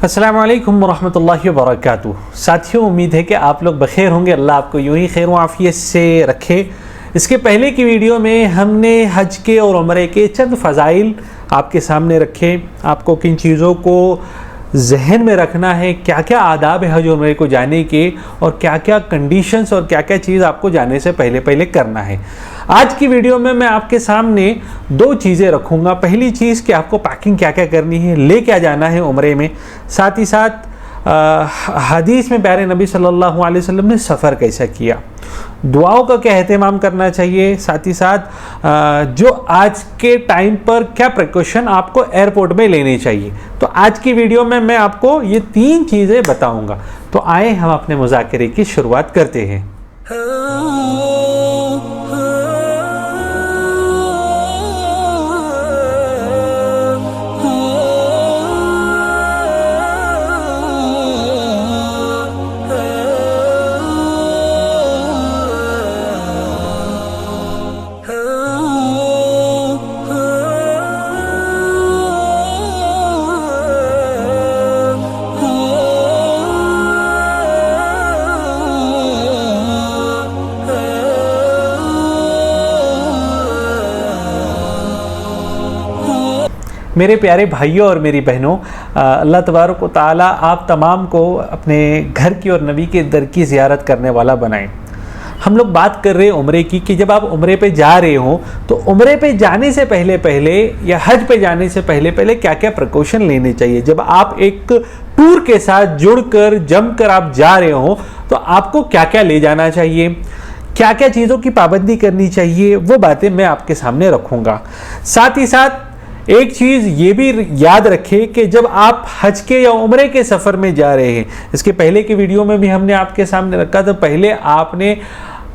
अस्सलाम वालेकुम वरहमतुल्लाहि वबरकातुहू। साथियों, उम्मीद है कि आप लोग बखैर होंगे। अल्लाह आपको यूं ही खैर व आफियत से रखे। इसके पहले की वीडियो में हमने हज के और उम्रे के चंद फ़ज़ाइल आपके सामने रखे। आपको किन चीज़ों को जहन में रखना है, क्या क्या आदाब है हज और उम्रे को जाने के, और क्या क्या कंडीशंस और क्या क्या चीज़ आपको जाने से पहले करना है। आज की वीडियो में मैं आपके सामने दो चीज़ें रखूँगा। पहली चीज़ कि आपको पैकिंग क्या क्या करनी है, ले क्या जाना है उम्रे में। साथ ही साथ हदीस में प्यारे नबी सल्लल्लाहु अलैहि वसल्लम ने सफ़र कैसा किया, दुआओं का क्या एहतमाम करना चाहिए। साथ ही साथ जो आज के टाइम पर क्या प्रिकॉशन आपको एयरपोर्ट में लेनी चाहिए। तो आज की वीडियो में मैं आपको ये तीन चीज़ें बताऊंगा। तो आए हम अपने मुज़ाकरे की शुरुआत करते हैं। मेरे प्यारे भाइयों और मेरी बहनों, अल्लाह तबारक व तआला आप तमाम को अपने घर की और नबी के दर की ज़ियारत करने वाला बनाएं। हम लोग बात कर रहे हैं उम्रे की कि जब आप उम्रे पे जा रहे हो तो उम्रे पे जाने से पहले या हज पे जाने से पहले क्या क्या प्रिकॉशन लेने चाहिए। जब आप एक टूर के साथ जुड़कर जमकर आप जा रहे हो तो आपको क्या क्या ले जाना चाहिए, क्या क्या चीज़ों की पाबंदी करनी चाहिए, वो बातें मैं आपके सामने रखूँगा। साथ ही साथ एक चीज़ ये भी याद रखें कि जब आप हज के या उम्रे के सफ़र में जा रहे हैं, इसके पहले की वीडियो में भी हमने आपके सामने रखा था, पहले आपने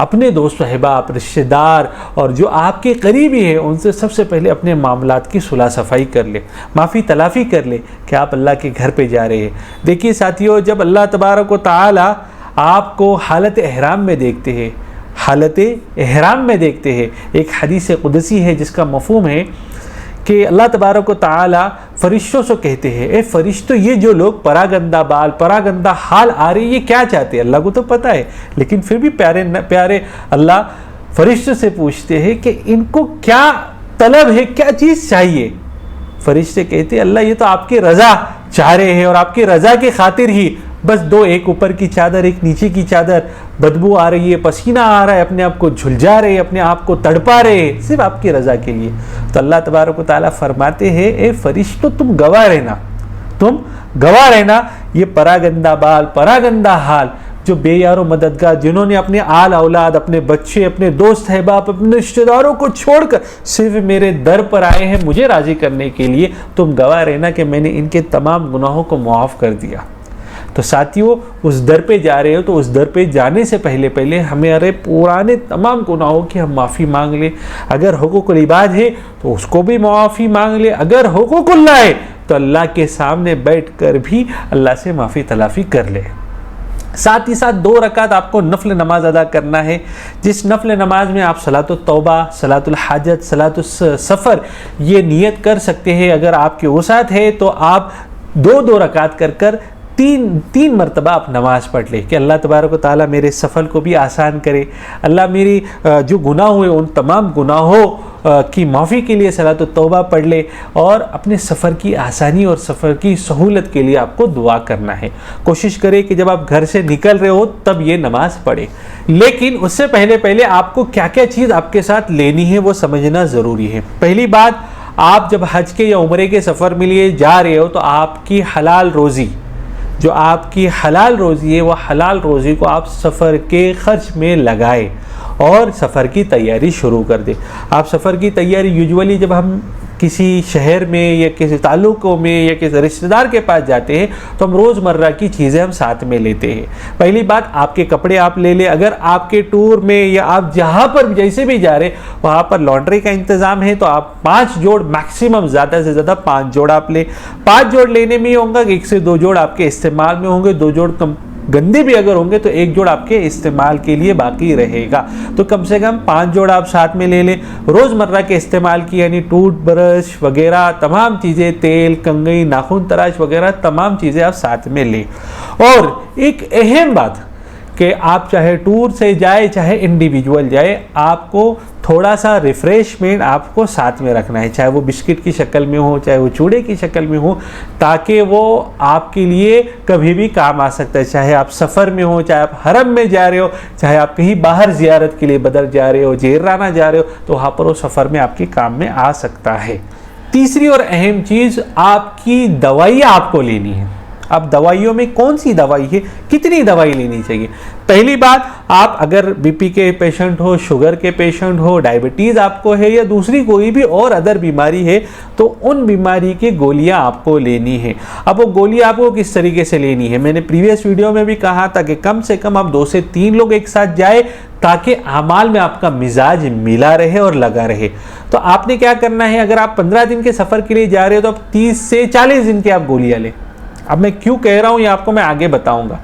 अपने दोस्त अहबाब, रिश्तेदार और जो आपके करीबी है उनसे सबसे पहले अपने मामलात की सुलह सफाई कर ले, माफ़ी तलाफ़ी कर ले कि आप अल्लाह के घर पे जा रहे हैं। देखिए साथियों, जब अल्लाह तबारक व तआला आपको हालत एहराम में देखते हैं, हालत एहराम में देखते हैं, एक हदीस कुदसी है जिसका मफ़हूम है कि अल्लाह तबारक व तआला फरिश्तों से कहते हैं, ए फरिश्तों, ये जो लोग परागंदा बाल परागंदा हाल आ रही, ये क्या चाहते हैं? अल्लाह को तो पता है, लेकिन फिर भी प्यारे अल्लाह फरिश्तों से पूछते हैं कि इनको क्या तलब है, क्या चीज़ चाहिए। फरिश्ते कहते हैं, अल्लाह ये तो आपकी रज़ा चाह रहे हैं और आपकी रज़ा के खातिर ही बस दो, एक ऊपर की चादर एक नीचे की चादर, बदबू आ रही है, पसीना आ रहा है, अपने आप को झुलझा रहे, अपने आप को तड़पा रहे, सिर्फ आपकी रज़ा के लिए। तो अल्लाह तबारक व तआला फरमाते हैं, ए फरिश्तों, तुम गवाह रहना, तुम गवाह रहना। ये परागंदा बाल परागंदा हाल जो बेयारो मददगार, जिन्होंने अपने आल औलाद, अपने बच्चे, अपने दोस्त अहबाब, अपने रिश्तेदारों को छोड़कर सिर्फ मेरे दर पर आए हैं मुझे राज़ी करने के लिए, तुम गवाह रहना कि मैंने इनके तमाम गुनाहों को मुआफ़ कर दिया। तो साथियों, उस दर पे जा रहे हो तो उस दर पे जाने से पहले हमारे पुराने तमाम गुनाहों की हम माफ़ी मांग ले। अगर हुकूकुल इबाद है तो उसको भी माफ़ी मांग ले, अगर हुकूकुल्लाह है तो अल्लाह के सामने बैठकर भी अल्लाह से माफ़ी तलाफ़ी कर ले। साथ ही साथ 2 रकात आपको नफल नमाज अदा करना है, जिस नफल नमाज में आप सलातुल तौबा, सलातुल हाजत, सलातुल सफ़र ये नियत कर सकते हैं। अगर आपके वसात है तो आप 2 रकात कर तीन मरतबा आप नमाज़ पढ़ ले कि अल्लाह तबारक व तआला मेरे सफ़र को भी आसान करे। अल्लाह मेरी जो गुनाह हुए उन तमाम गुनाहों की माफ़ी के लिए सलातुल तौबा पढ़ ले, और अपने सफ़र की आसानी और सफ़र की सहूलत के लिए आपको दुआ करना है। कोशिश करें कि जब आप घर से निकल रहे हो तब ये नमाज़ पढ़े, लेकिन उससे पहले आपको क्या क्या चीज़ आपके साथ लेनी है वो समझना ज़रूरी है। पहली बात, आप जब हज के या उम्रे के सफ़र में लिए जा रहे हो तो आपकी हलाल रोज़ी, जो आपकी हलाल रोज़ी है, वो हलाल रोज़ी को आप सफ़र के ख़र्च में लगाए और सफ़र की तैयारी शुरू कर दे। आप सफ़र की तैयारी यूजुअली जब हम किसी शहर में या किसी ताल्लुकों में या किसी रिश्तेदार के पास जाते हैं तो हम रोज़मर्रा की चीज़ें हम साथ में लेते हैं। पहली बात, आपके कपड़े आप ले लें। अगर आपके टूर में या आप जहाँ पर जैसे भी जा रहे वहाँ पर लॉन्ड्री का इंतज़ाम है तो आप 5 जोड़, मैक्सिमम ज़्यादा से ज़्यादा 5 जोड़ आप लें। 5 जोड़ लेने में ही होगा, 1 से 2 जोड़ आपके इस्तेमाल में होंगे, 2 जोड़ गंदे भी अगर होंगे तो एक जोड़ आपके इस्तेमाल के लिए बाकी रहेगा। तो कम से कम 5 जोड़ आप साथ में ले लें। रोज़मर्रा के इस्तेमाल की यानी टूथब्रश वगैरह तमाम चीज़ें, तेल, कंघी, नाखून तराश वगैरह तमाम चीज़ें आप साथ में लें। और एक अहम बात कि आप चाहे टूर से जाए चाहे इंडिविजुअल जाए, आपको थोड़ा सा रिफ्रेशमेंट आपको साथ में रखना है, चाहे वो बिस्किट की शक्ल में हो चाहे वो चूड़े की शक्ल में हो, ताकि वो आपके लिए कभी भी काम आ सकता है। चाहे आप सफ़र में हो, चाहे आप हरम में जा रहे हो, चाहे आप कहीं बाहर ज़ियारत के लिए बदर जा रहे हो, जेराना जा रहे हो, तो वहाँ पर वो सफ़र में आपके काम में आ सकता है। तीसरी और अहम चीज़, आपकी दवाइयाँ आपको लेनी है। अब दवाइयों में कौन सी दवाई है, कितनी दवाई लेनी चाहिए। पहली बात, आप अगर बीपी के पेशेंट हो, शुगर के पेशेंट हो, डायबिटीज़ आपको है या दूसरी कोई भी और अदर बीमारी है, तो उन बीमारी की गोलियां आपको लेनी है। अब वो गोलियां आपको किस तरीके से लेनी है, मैंने प्रीवियस वीडियो में भी कहा था कि कम से कम आप 2 से 3 लोग एक साथ जाए, ताकि अमाल में आपका मिजाज मिला रहे और लगा रहे। तो आपने क्या करना है, अगर आप 15 दिन के सफ़र के लिए जा रहे हो तो आप 30 से 40 दिन की आप गोलियां लें। अब मैं क्यों कह रहा हूं ये आपको मैं आगे बताऊंगा।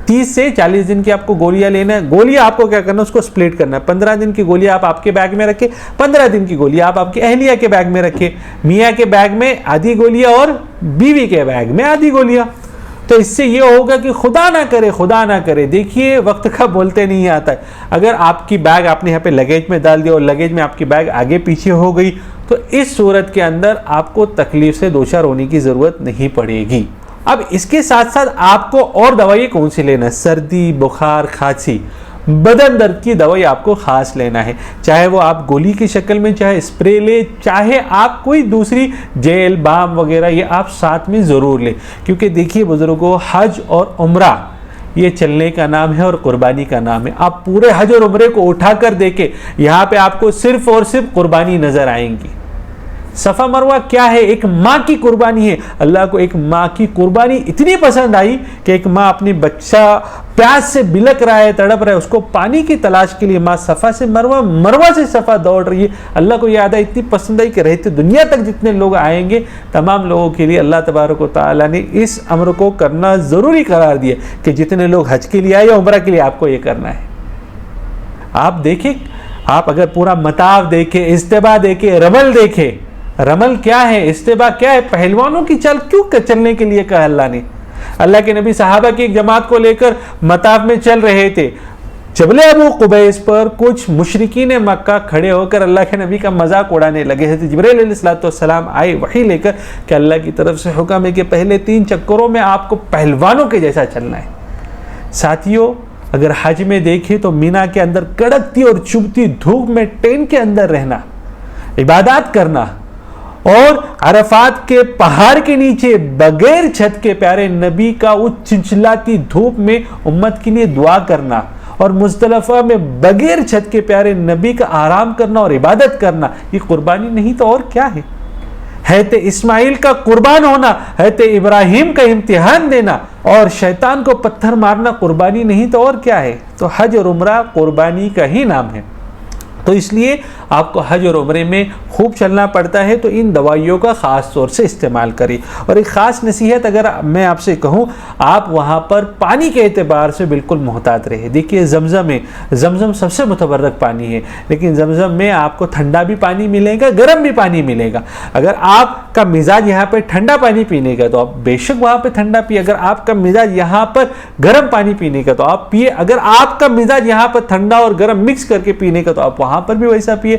30 से 40 दिन की आपको गोलियां लेना है। गोलियां आपको क्या करना है, उसको स्प्लिट करना है। 15 दिन की गोलियां आप आपके बैग में रखें, 15 दिन की गोलियां आप आपकी अहलिया के बैग में रखें, मियाँ के बैग में आधी गोलियां और बीवी के बैग में आधी गोलियां। तो इससे ये होगा कि खुदा ना करे, देखिए वक्त का बोलते नहीं आता है। अगर आपकी बैग आपने यहाँ पे लगेज में डाल दिया और लगेज में आपकी बैग आगे पीछे हो गई, तो इस सूरत के अंदर आपको तकलीफ से दो चार होने की ज़रूरत नहीं पड़ेगी। अब इसके साथ साथ आपको और दवाई कौन सी लेना है, सर्दी, बुखार, खांसी, बदन दर्द की दवाई आपको खास लेना है। चाहे वो आप गोली की शक्ल में चाहे स्प्रे ले, चाहे आप कोई दूसरी जेल बाम वगैरह, ये आप साथ में ज़रूर लें। क्योंकि देखिए बुजुर्गों, हज और उम्रा ये चलने का नाम है और कुर्बानी का नाम है। आप पूरे हज और उम्रे को उठा कर देखें, यहाँ पे आपको सिर्फ और सिर्फ कुर्बानी नजर आएंगी। सफ़ा मरवा क्या है, एक माँ की कुर्बानी है। अल्लाह को एक माँ की कुर्बानी इतनी पसंद आई कि एक माँ अपनी बच्चा प्यास से बिलक रहा है, तड़प रहा है, उसको पानी की तलाश के लिए माँ सफ़ा से मरवा, मरवा से सफ़ा दौड़ रही है। अल्लाह को याद है, इतनी पसंद आई कि रहते दुनिया तक जितने लोग आएंगे तमाम लोगों के लिए अल्लाह तबारक व तआला ने इस अम्र को करना ज़रूरी करार दिया कि जितने लोग हज के लिए आए या उम्रा के लिए आपको ये करना है। आप देखें, आप अगर पूरा मताव देखें, इस्तिबा देखें, रमल देखें। रमल क्या है, इस्तिबा क्या है, पहलवानों की चाल क्यों चलने के लिए कहा अल्लाह ने। अल्लाह के नबी सहाबा की एक जमात को लेकर मताफ में चल रहे थे। जबले अबू कुबैस पर कुछ मुशरिकीन मक्का खड़े होकर अल्लाह के नबी का मजाक उड़ाने लगे थे। जिब्रील अलैहिस्सलाम आए वही लेकर कि अल्लाह की तरफ से हुक्म है कि पहले 3 चक्करों में आपको पहलवानों के जैसा चलना है। साथियों, अगर हज में देखें तो मीना के अंदर कड़कती और चुभती धूप में टेंट के अंदर रहना, इबादत करना और अरफात के पहाड़ के नीचे बगैर छत के प्यारे नबी का उस चिलचिलाती धूप में उम्मत के लिए दुआ करना और मुज़दलिफ़ा में बगैर छत के प्यारे नबी का आराम करना और इबादत करना, ये कुर्बानी नहीं तो और क्या है। हैते इस्माइल का कुर्बान होना, हैते इब्राहिम का इम्तिहान देना और शैतान को पत्थर मारना कुर्बानी नहीं तो और क्या है। तो हज और उम्रा कुर्बानी का ही नाम है। तो इसलिए आपको हज और उम्रे में खूब चलना पड़ता है, तो इन दवाइयों का ख़ास तौर से इस्तेमाल करें। और एक ख़ास नसीहत अगर मैं आपसे कहूँ, आप वहाँ पर पानी के एतबार से बिल्कुल मोहतात रहे। देखिए ज़मज़म सबसे मुतबर्रक पानी है, लेकिन ज़मज़म में आपको ठंडा भी पानी मिलेगा, गर्म भी पानी मिलेगा। अगर आपका मिजाज यहाँ पर ठंडा पानी पीने का तो आप बेशक वहाँ पर ठंडा पिए, अगर आपका मिजाज यहाँ पर गर्म पानी पीने का तो आप पिए, अगर आपका मिजाज यहाँ पर ठंडा और गर्म मिक्स करके पीने का तो आप वहाँ पर भी वैसा पिए।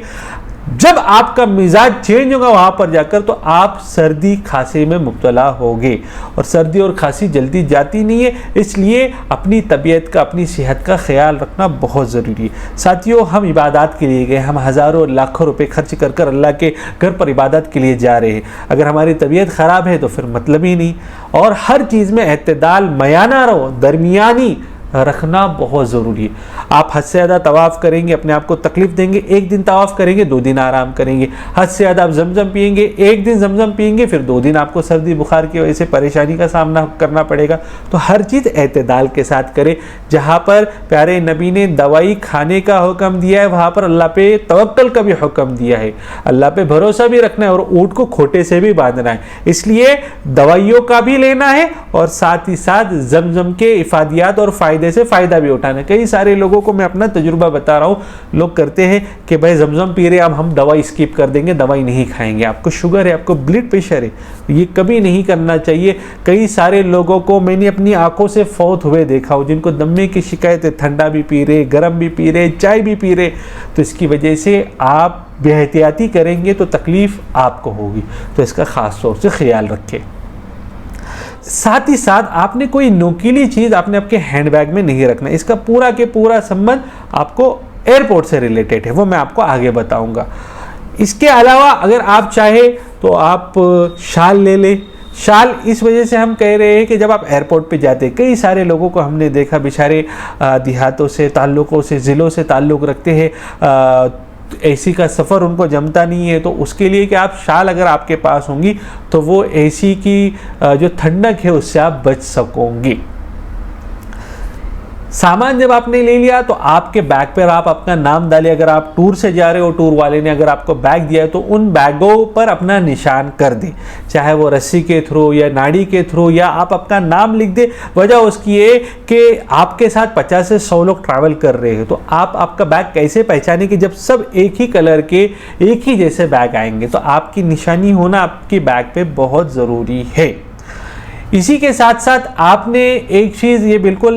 जब आपका मिजाज चेंज होगा वहां पर जाकर, तो आप सर्दी खांसी में मुब्तला होगे। और सर्दी और खांसी जल्दी जाती नहीं है, इसलिए अपनी तबीयत का, अपनी सेहत का ख्याल रखना बहुत ज़रूरी है। साथियों, हम इबादत के लिए गए, हम हज़ारों लाखों रुपए खर्च कर कर अल्लाह के घर पर इबादत के लिए जा रहे हैं। अगर हमारी तबीयत ख़राब है तो फिर मतलब ही नहीं। और हर चीज़ में एतदाल, मयाना रहो, दरमियानी रखना बहुत ज़रूरी है। आप हद से ज़्यादा तवाफ़ करेंगे, अपने आप को तकलीफ़ देंगे, एक दिन तवाफ़ करेंगे 2 दिन आराम करेंगे। हद से ज़्यादा आप जमजम पिएंगे, एक दिन जमजम पिएंगे, फिर 2 दिन आपको सर्दी बुखार की वजह से परेशानी का सामना करना पड़ेगा। तो हर चीज़ एतदाल के साथ करें। जहाँ पर प्यारे नबी ने दवाई खाने का हुक्म दिया है, वहाँ पर अल्लाह पे तवक्कल का भी हुक्म दिया है। अल्लाह पे भरोसा भी रखना है और ऊँट को खोटे से भी बांधना है। इसलिए दवाइयों का भी लेना है और साथ ही साथ जमजम के इफादियात और फ़ायदे से फ़ायदा भी उठाना है। कई सारे लोगों को मैं अपना तजुर्बा बता रहा हूँ, लोग करते हैं कि भाई जमजम पी रहे, अब हम दवाई स्किप कर देंगे, दवाई नहीं खाएंगे। आपको शुगर है, आपको ब्लड प्रेशर है, ये कभी नहीं करना चाहिए। कई सारे लोगों को मैंने अपनी आंखों से फौत हुए देखा हो, जिनको दमे की शिकायत है, ठंडा भी पी रहे, गर्म भी पी रहे, चाय भी पी रहे। तो इसकी वजह से आप बेहतियाती करेंगे तो तकलीफ़ आपको होगी, तो इसका ख़ास तौर से ख्याल रखें। साथ ही साथ आपने कोई नोकीली चीज़ आपने आपके हैंडबैग में नहीं रखना। इसका पूरा के पूरा संबंध आपको एयरपोर्ट से रिलेटेड है, वो मैं आपको आगे बताऊंगा। इसके अलावा अगर आप चाहे तो आप शाल ले लें। शाल इस वजह से हम कह रहे हैं कि जब आप एयरपोर्ट पे जाते हैं, कई सारे लोगों को हमने देखा बेचारे देहातों से ताल्लुक़ों से, ज़िलों से ताल्लुक़ रखते हैं, एसी का सफ़र उनको जमता नहीं है। तो उसके लिए कि आप शाल अगर आपके पास होंगी तो वो एसी की जो ठंडक है उससे आप बच सकोगे। सामान जब आपने ले लिया तो आपके बैग पर आप अपना नाम डालिए। अगर आप टूर से जा रहे हो, टूर वाले ने अगर आपको बैग दिया है तो उन बैगों पर अपना निशान कर दें, चाहे वो रस्सी के थ्रू या नाड़ी के थ्रू, या आप अपना नाम लिख दें। वजह उसकी है कि आपके साथ 50 से 100 लोग ट्रैवल कर रहे हैं, तो आप आपका बैग कैसे पहचाने कि जब सब एक ही कलर के एक ही जैसे बैग आएंगे, तो आपकी निशानी होना आपकी बैग पे बहुत ज़रूरी है। इसी के साथ साथ आपने एक चीज़ ये बिल्कुल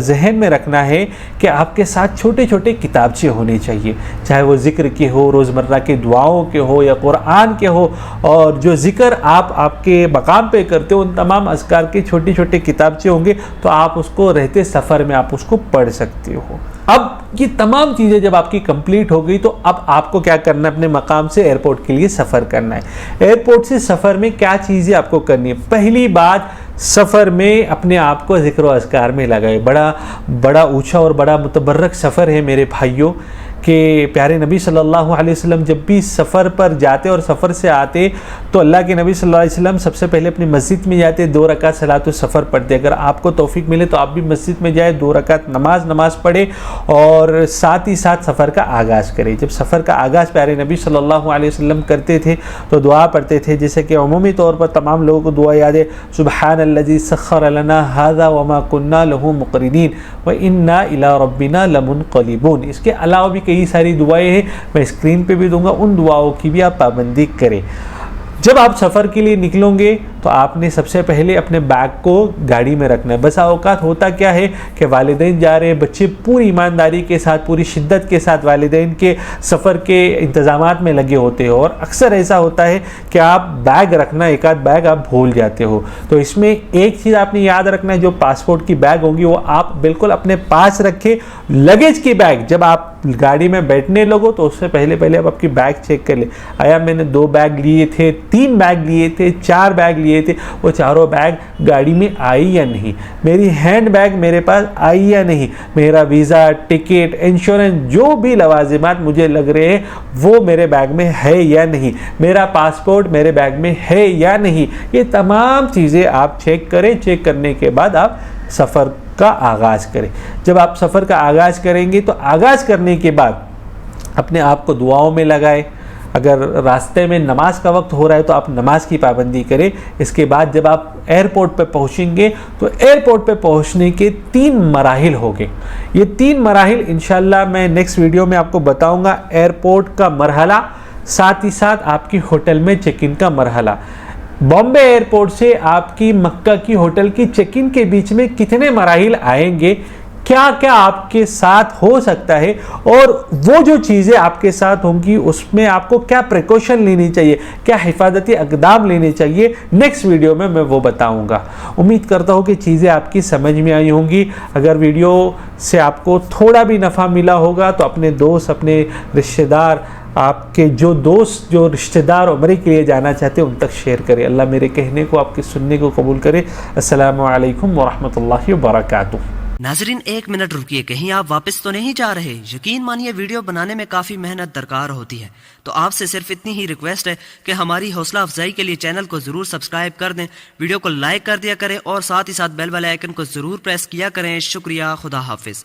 जहन में रखना है कि आपके साथ छोटे छोटे किताबचे होने चाहिए, चाहे वो ज़िक्र के हो, रोज़मर्रा के दुआओं के हो या कुरान के हो, और जो ज़िक्र आप आपके मकाम पे करते हो उन तमाम अज़कार के छोटे छोटे किताबचे होंगे, तो आप उसको रहते सफ़र में आप उसको पढ़ सकते हो। अब ये तमाम चीज़ें जब आपकी कंप्लीट हो गई तो अब आपको क्या करना है, अपने मकाम से एयरपोर्ट के लिए सफ़र करना है। एयरपोर्ट से सफ़र में क्या चीज़ें आपको करनी है? पहली बात, सफ़र में अपने आप को ज़िक्र व अज़कार में लगाए। बड़ा ऊंचा और बड़ा मुतबर्रक सफ़र है मेरे भाइयों, कि प्यारे नबी सल्लल्लाहु अलैहि वसल्लम जब भी सफ़र पर जाते और सफ़र से आते तो अल्लाह के नबी सल्लल्लाहु अलैहि वसल्लम सबसे पहले अपनी मस्जिद में जाते, 2 रकात सलातुल सफ़र पढ़ते। अगर आपको तौफीक मिले तो आप भी मस्जिद में जाए, 2 रकात नमाज पढ़े और साथ ही साथ सफ़र का आगाज़ करें। जब सफ़र का आगाज़ प्यारे नबी सल्लल्लाहु अलैहि वसल्लम करते थे तो दुआ पढ़ते थे, जैसे कि अमूमी तौर पर तमाम लोगों को दुआ याद है, सुब्हानल्लज़ी सख़्ख़र लना हाज़ा वमा कुन्ना लहू मुक़रिनीन व इन्ना इला रब्बिना लमुनक़लिबून। इसके अलावा भी कई सारी दुआएं हैं, मैं स्क्रीन पे भी दूंगा, उन दुआओं की भी आप पाबंदी करें। जब आप सफ़र के लिए निकलोगे तो आपने सबसे पहले अपने बैग को गाड़ी में रखना है। बसा औकात होता क्या है कि वालिदैन जा रहे हैं, बच्चे पूरी ईमानदारी के साथ, पूरी शिद्दत के साथ वालिदैन के सफ़र के इंतज़ामात में लगे होते हो, और अक्सर ऐसा होता है कि आप बैग रखना, एक आध बैग आप भूल जाते हो। तो इसमें एक चीज़ आपने याद रखना है, जो पासपोर्ट की बैग होगी वो आप बिल्कुल अपने पास रखें। लगेज की बैग जब आप गाड़ी में बैठने लगो तो उससे पहले आप आपकी बैग चेक कर ले, आया मैंने 2 बैग लिए थे, 3 बैग लिए थे, 4 बैग लिए थे, वो चारों बैग गाड़ी में आई या नहीं, मेरी हैंड बैग मेरे पास आई या नहीं, मेरा वीज़ा, टिकट, इंश्योरेंस, जो भी लवाजिमात मुझे लग रहे हैं वो मेरे बैग में है या नहीं, मेरा पासपोर्ट मेरे बैग में है या नहीं, ये तमाम चीज़ें आप चेक करें। चेक करने के बाद आप सफ़र का आगाज़ करें। जब आप सफ़र का आगाज़ करेंगे तो आगाज़ करने के बाद अपने आप को दुआओं में लगाए। अगर रास्ते में नमाज का वक्त हो रहा है तो आप नमाज की पाबंदी करें। इसके बाद जब आप एयरपोर्ट पे पहुंचेंगे तो एयरपोर्ट पे पहुंचने के 3 मराहिल होंगे। ये 3 मराहिल इंशाल्लाह मैं नेक्स्ट वीडियो में आपको बताऊंगा। एयरपोर्ट का मरहला, साथ ही साथ आपकी होटल में चेक इन का मरहला। बॉम्बे एयरपोर्ट से आपकी मक्का की होटल की चेक इन के बीच में कितने मराहिल आएंगे, क्या क्या आपके साथ हो सकता है, और वो जो चीज़ें आपके साथ होंगी उसमें आपको क्या प्रिकॉशन लेनी चाहिए, क्या हिफाजती अक़दाम लेने चाहिए, नेक्स्ट वीडियो में मैं वो बताऊंगा। उम्मीद करता हूँ कि चीज़ें आपकी समझ में आई होंगी। अगर वीडियो से आपको थोड़ा भी नफ़ा मिला होगा तो अपने दोस्त, अपने रिश्तेदार, आपके जो दोस्त, जो रिश्तेदार उम्रे के लिए जाना चाहते हैं उन तक शेयर करें। अल्लाह मेरे कहने को, आपके सुनने को कबूल करे। अस्सलामु अलैकुम व रहमतुल्लाहि व बरकातुहू। नाजरीन, 1 मिनट रुकिए, कहीं आप वापस तो नहीं जा रहे। यकीन मानिए वीडियो बनाने में काफ़ी मेहनत दरकार होती है, तो आपसे सिर्फ इतनी ही रिक्वेस्ट है कि हमारी हौसला अफजाई के लिए चैनल को ज़रूर सब्सक्राइब कर दें, वीडियो को लाइक कर दिया करें और साथ ही साथ बेल वाले आइकन को ज़रूर प्रेस किया करें। शुक्रिया, खुदा हाफिज़।